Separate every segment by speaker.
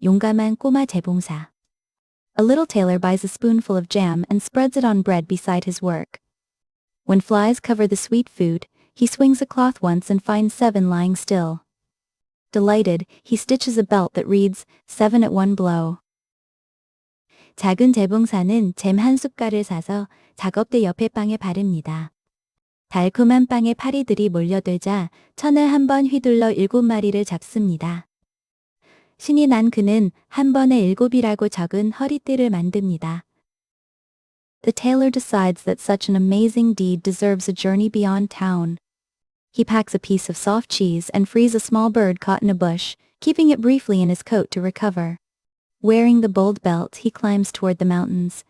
Speaker 1: 용감한 꼬마 재봉사. A little tailor buys a spoonful of jam and spreads it on bread beside his work. When flies cover the sweet food, he swings a cloth once and finds 7 lying still. Delighted, he stitches a belt that reads, 7 at one blow. 작은 재봉사는 잼 한 숟갈을 사서 작업대 옆에 빵에 바릅니다. 달콤한 빵에 파리들이 몰려들자 천을 한 번 휘둘러 7마리를 잡습니다. 신이 난 그는 한 번에 7이라고 적은 허리띠를 만듭니다. The tailor decides that such an amazing deed deserves a journey beyond town. He packs a piece of soft cheese and frees a small bird caught in a bush, keeping it briefly in his coat to recover. Wearing the bold belt, he climbs toward the mountains.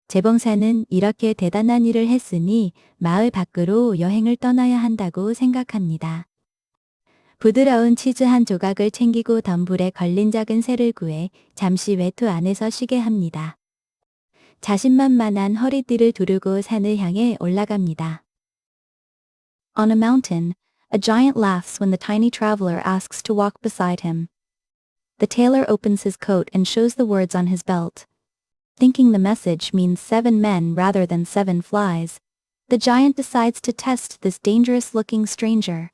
Speaker 1: 재봉사는 이렇게 대단한 일을 했으니 마을 밖으로 여행을 떠나야 한다고 생각합니다. 부드러운 치즈 한 조각을 챙기고 덤불에 걸린 작은 새를 구해 잠시 외투 안에서 쉬게 합니다. 자신만만한 허리띠를 두르고 산을 향해 올라갑니다. On a mountain, a giant laughs when the tiny traveler asks to walk beside him. The tailor opens his coat and shows the words on his belt. Thinking the message means 7 men rather than 7 flies, the giant decides to test this dangerous-looking stranger.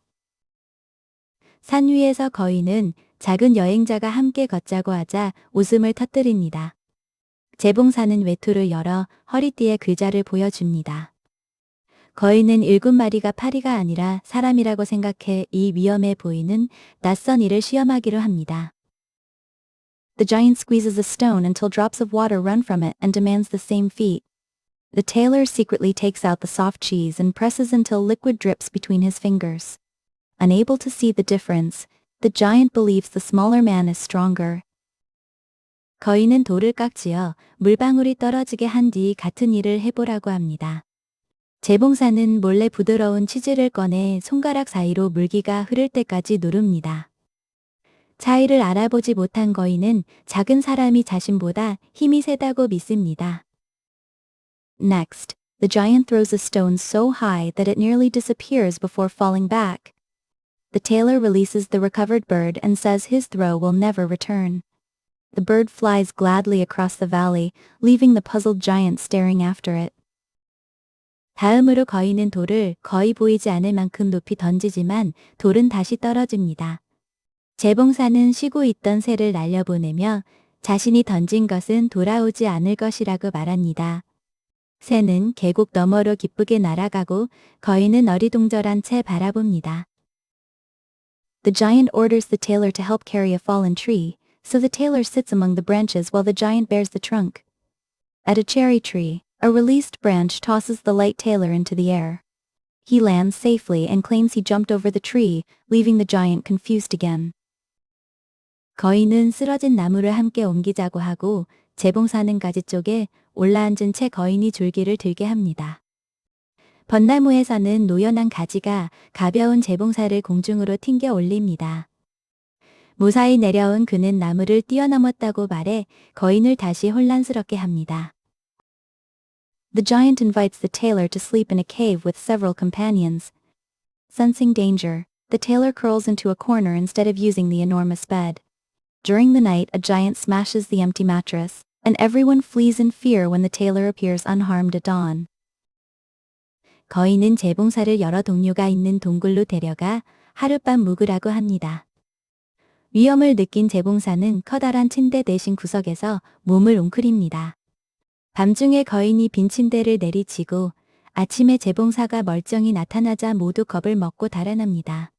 Speaker 1: 산 위에서 거인은 작은 여행자가 함께 걷자고 하자 웃음을 터뜨립니다. 재봉사는 외투를 열어 허리띠에 글자를 보여줍니다. 거인은 7마리가 파리가 아니라 사람이라고 생각해 이 위험해 보이는 낯선 일을 시험하기로 합니다. The giant squeezes a stone until drops of water run from it and demands the same feat. The tailor secretly takes out the soft cheese and presses until liquid drips between his fingers. Unable to see the difference, the giant believes the smaller man is stronger. 거인은 돌을 깍지어 물방울이 떨어지게 한 뒤 같은 일을 해보라고 합니다. 재봉사는 몰래 부드러운 치즈를 꺼내 손가락 사이로 물기가 흐를 때까지 누릅니다. 차이를 알아보지 못한 거인은 작은 사람이 자신보다 힘이 세다고 믿습니다. Next, the giant throws a stone so high that it nearly disappears before falling back. The tailor releases the recovered bird and says his throw will never return. The bird flies gladly across the valley, leaving the puzzled giant staring after it. 다음으로 거인은 돌을 거의 보이지 않을 만큼 높이 던지지만 돌은 다시 떨어집니다. 재봉사는 쉬고 있던 새를 날려보내며 자신이 던진 것은 돌아오지 않을 것이라고 말합니다. 새는 계곡 너머로 기쁘게 날아가고 거인은 어리둥절한 채 바라봅니다. The giant orders the tailor to help carry a fallen tree, so the tailor sits among the branches while the giant bears the trunk. At a cherry tree, a released branch tosses the light tailor into the air. He lands safely and claims he jumped over the tree, leaving the giant confused again. 거인은 쓰러진 나무를 함께 옮기자고 하고 재봉사는 가지 쪽에 올라앉은 채 거인이 줄기를 들게 합니다. 벚나무에서는 노연한 가지가 가벼운 재봉사를 공중으로 튕겨 올립니다. 무사히 내려온 그는 나무를 뛰어넘었다고 말해 거인을 다시 혼란스럽게 합니다. The giant invites the tailor to sleep in a cave with several companions. Sensing danger, the tailor curls into a corner instead of using the enormous bed. During the night, a giant smashes the empty mattress, and everyone flees in fear when the tailor appears unharmed at dawn. 거인은 재봉사를 여러 동료가 있는 동굴로 데려가 하룻밤 묵으라고 합니다. 위험을 느낀 재봉사는 커다란 침대 대신 구석에서 몸을 웅크립니다. 밤중에 거인이 빈 침대를 내리치고 아침에 재봉사가 멀쩡히 나타나자 모두 겁을 먹고 달아납니다.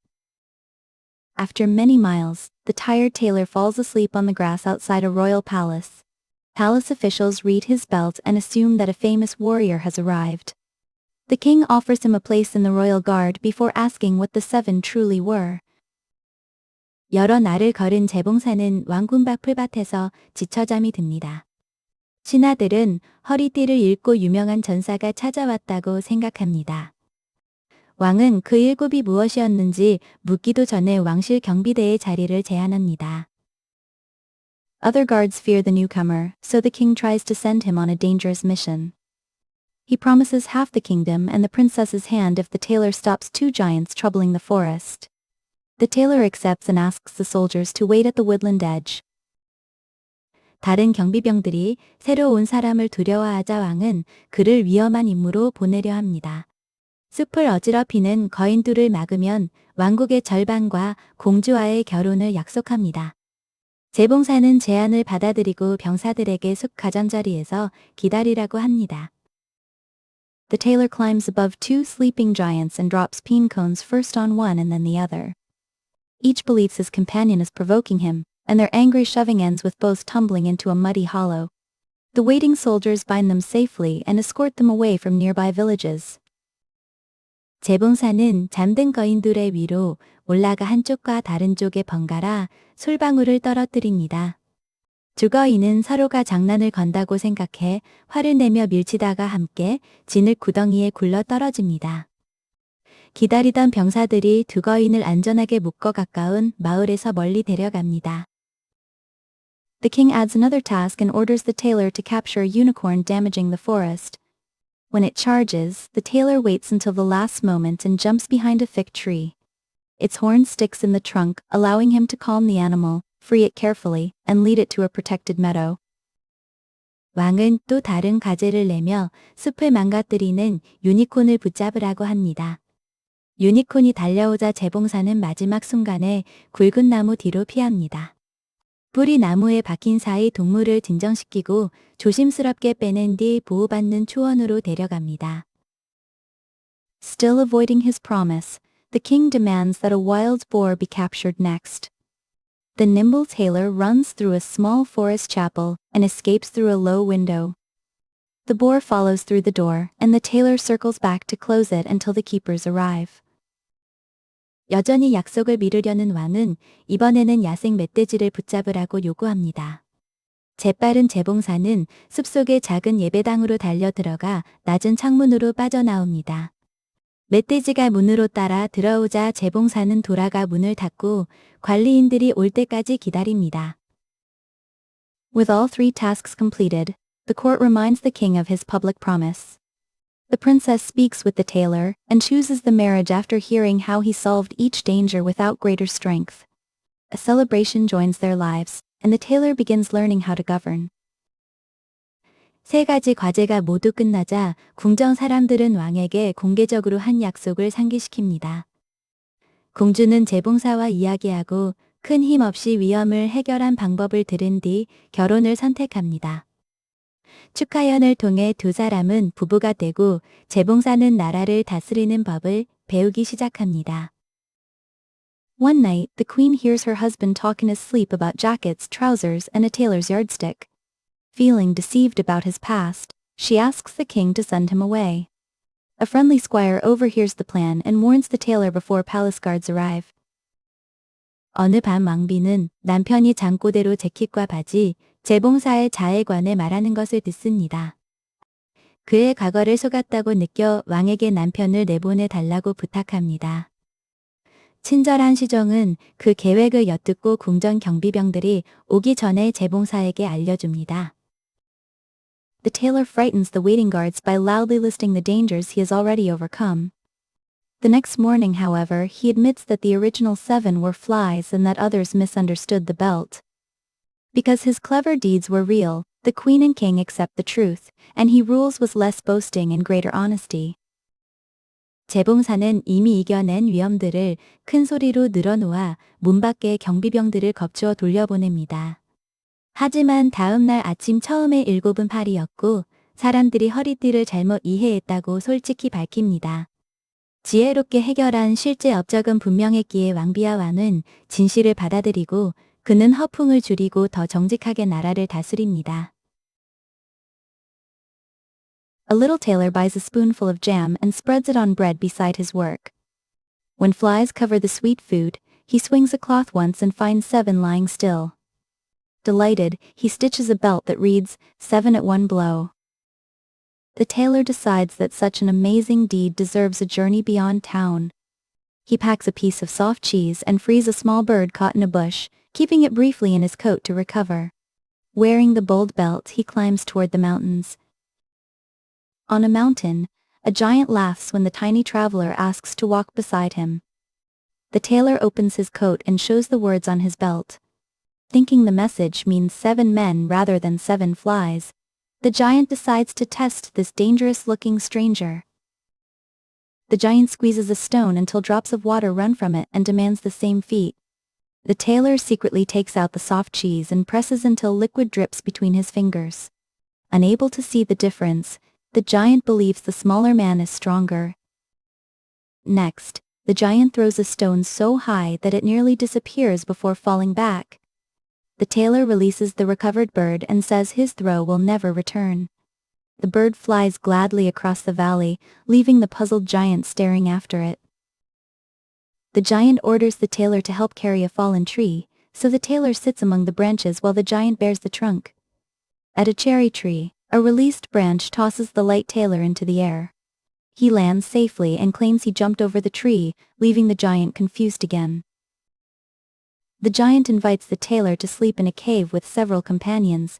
Speaker 1: After many miles, the tired tailor falls asleep on the grass outside a royal palace. Palace officials read his belt and assume that a famous warrior has arrived. The king offers him a place in the royal guard before asking what the 7 truly were. 여러 날을 걸은 재봉사는 왕궁 밖 풀밭에서 지쳐 잠이 듭니다. 신하들은 허리띠를 잃고 유명한 전사가 찾아왔다고 생각합니다. 왕은 그 7이 무엇이었는지 묻기도 전에 왕실 경비대의 자리를 제안합니다. Other guards fear the newcomer, so the king tries to send him on a dangerous mission. He promises half the kingdom and the princess's hand if the tailor stops 2 giants troubling the forest. The tailor accepts and asks the soldiers to wait at the woodland edge. 다른 경비병들이 새로 온 사람을 두려워하자 왕은 그를 위험한 임무로 보내려 합니다. 숲을 어지럽히는 거인들을 막으면 왕국의 절반과 공주와의 결혼을 약속합니다. 재봉사는 제안을 받아들이고 병사들에게 숲 가장자리에서 기다리라고 합니다. The tailor climbs above two sleeping giants and drops pine cones first on one and then the other. Each believes his companion is provoking him, and their angry shoving ends with both tumbling into a muddy hollow. The waiting soldiers bind them safely and escort them away from nearby villages. 재봉사는 잠든 거인들의 위로 올라가 한쪽과 다른 쪽에 번갈아 솔방울을 떨어뜨립니다. 두 거인은 서로가 장난을 건다고 생각해 화를 내며 밀치다가 함께 진흙 구덩이에 굴러 떨어집니다. 기다리던 병사들이 두 거인을 안전하게 묶어 가까운 마을에서 멀리 데려갑니다. The king adds another task and orders the tailor to capture a unicorn damaging the forest. When it charges, the tailor waits until the last moment and jumps behind a thick tree. Its horn sticks in the trunk, allowing him to calm the animal, free it carefully, and lead it to a protected meadow. 왕은 또 다른 과제를 내며 숲을 망가뜨리는 유니콘을 붙잡으라고 합니다. 유니콘이 달려오자 재봉사는 마지막 순간에 굵은 나무 뒤로 피합니다. 뿔이 나무에 박힌 사이 동물을 진정시키고 조심스럽게 빼낸 뒤 보호받는 초원으로 데려갑니다. Still avoiding his promise, the king demands that a wild boar be captured next. The nimble tailor runs through a small forest chapel and escapes through a low window. The boar follows through the door, and the tailor circles back to close it until the keepers arrive. 여전히 약속을 미루려는 왕은 이번에는 야생 멧돼지를 붙잡으라고 요구합니다. 재빠른 재봉사는 숲속의 작은 예배당으로 달려들어가 낮은 창문으로 빠져나옵니다. 멧돼지가 문으로 따라 들어오자 재봉사는 돌아가 문을 닫고 관리인들이 올 때까지 기다립니다. With all three tasks completed, the court reminds the king of his public promise. The princess speaks with the tailor and chooses the marriage after hearing how he solved each danger without greater strength. A celebration joins their lives, and the tailor begins learning how to govern. 세 가지 과제가 모두 끝나자 궁정 사람들은 왕에게 공개적으로 한 약속을 상기시킵니다. 공주는 재봉사와 이야기하고 큰 힘 없이 위험을 해결한 방법을 들은 뒤 결혼을 선택합니다. 축하연을 통해 두 사람은 부부가 되고 재봉사는 나라를 다스리는 법을 배우기 시작합니다. One night, the queen hears her husband talk in his sleep about jackets, trousers, and a tailor's yardstick. Feeling deceived about his past, she asks the king to send him away. A friendly squire overhears the plan and warns the tailor before palace guards arrive. 어느 밤 왕비는 남편이 잠꼬대로 재킷과 바지, 재봉사의 자에 관해 말하는 것을 듣습니다. 그의 과거를 속았다고 느껴 왕에게 남편을 내보내 달라고 부탁합니다. 친절한 시종은 그 계획을 엿듣고 궁정 경비병들이 오기 전에 재봉사에게 알려줍니다. The tailor frightens the waiting guards by loudly listing the dangers he has already overcome. The next morning, however, he admits that the original 7 were flies and that others misunderstood the belt. Because his clever deeds were real, the queen and king accept the truth, and he rules with less boasting and greater honesty. 재봉사는 이미 이겨낸 위험들을 큰 소리로 늘어놓아 문 밖에 경비병들을 겁주어 돌려보냅니다. 하지만 다음 날 아침 처음에 7은 파리였고 사람들이 허리띠를 잘못 이해했다고 솔직히 밝힙니다. 지혜롭게 해결한 실제 업적은 분명했기에 왕비와 왕은 진실을 받아들이고 그는 허풍을 줄이고 더 정직하게 나라를 다스립니다. A little tailor buys a spoonful of jam and spreads it on bread beside his work. When flies cover the sweet food, he swings a cloth once and finds 7 lying still. Delighted, he stitches a belt that reads, 7 at one blow. The tailor decides that such an amazing deed deserves a journey beyond town. He packs a piece of soft cheese and frees a small bird caught in a bush, keeping it briefly in his coat to recover. Wearing the bold belt, he climbs toward the mountains. On a mountain, a giant laughs when the tiny traveler asks to walk beside him. The tailor opens his coat and shows the words on his belt. Thinking the message means 7 men rather than 7 flies, the giant decides to test this dangerous-looking stranger. The giant squeezes a stone until drops of water run from it and demands the same feat. The tailor secretly takes out the soft cheese and presses until liquid drips between his fingers. Unable to see the difference, the giant believes the smaller man is stronger. Next, the giant throws a stone so high that it nearly disappears before falling back. The tailor releases the recovered bird and says his throw will never return. The bird flies gladly across the valley, leaving the puzzled giant staring after it. The giant orders the tailor to help carry a fallen tree, so the tailor sits among the branches while the giant bears the trunk. At a cherry tree, a released branch tosses the light tailor into the air. He lands safely and claims he jumped over the tree, leaving the giant confused again. The giant invites the tailor to sleep in a cave with several companions.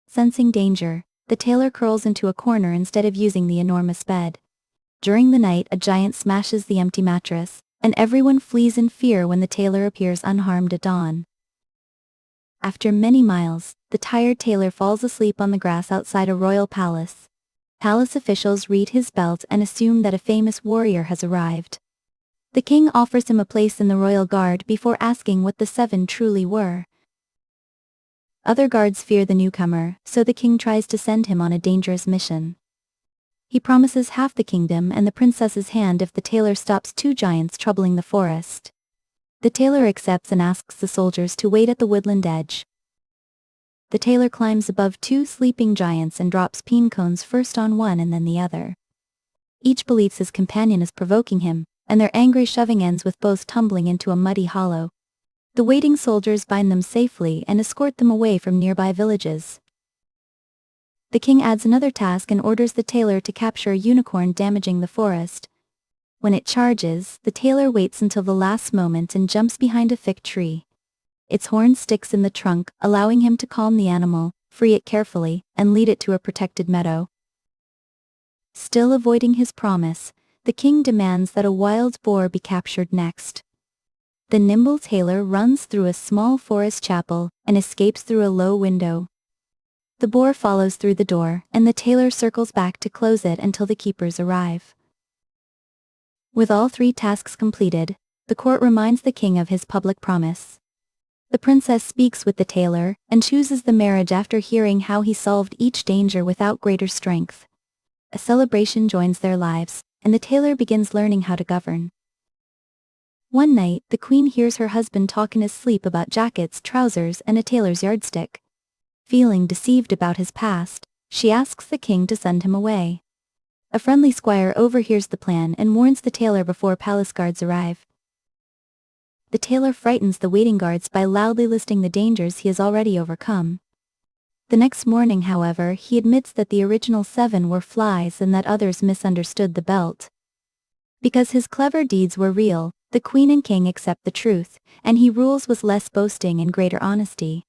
Speaker 1: Sensing danger, the tailor curls into a corner instead of using the enormous bed. During the night, a giant smashes the empty mattress, and everyone flees in fear when the tailor appears unharmed at dawn. After many miles, the tired tailor falls asleep on the grass outside a royal palace. Palace officials read his belt and assume that a famous warrior has arrived. The king offers him a place in the royal guard before asking what the 7 truly were. Other guards fear the newcomer, so the king tries to send him on a dangerous mission. He promises half the kingdom and the princess's hand if the tailor stops 2 giants troubling the forest. The tailor accepts and asks the soldiers to wait at the woodland edge. The tailor climbs above 2 sleeping giants and drops pine cones first on one and then the other. Each believes his companion is provoking him, and their angry shoving ends with both tumbling into a muddy hollow. The waiting soldiers bind them safely and escort them away from nearby villages. The king adds another task and orders the tailor to capture a unicorn damaging the forest. When it charges, the tailor waits until the last moment and jumps behind a thick tree. Its horn sticks in the trunk, allowing him to calm the animal, free it carefully, and lead it to a protected meadow. Still avoiding his promise, the king demands that a wild boar be captured next. The nimble tailor runs through a small forest chapel and escapes through a low window. The boar follows through the door, and the tailor circles back to close it until the keepers arrive. With all 3 tasks completed, the court reminds the king of his public promise. The princess speaks with the tailor and chooses the marriage after hearing how he solved each danger without greater strength. A celebration joins their lives, and the tailor begins learning how to govern. One night, the queen hears her husband talk in his sleep about jackets, trousers, and a tailor's yardstick. Feeling deceived about his past, she asks the king to send him away. A friendly squire overhears the plan and warns the tailor before palace guards arrive. The tailor frightens the waiting guards by loudly listing the dangers he has already overcome. The next morning, however, he admits that the original 7 were flies and that others misunderstood the belt. Because his clever deeds were real, the queen and king accept the truth, and he rules with less boasting and greater honesty.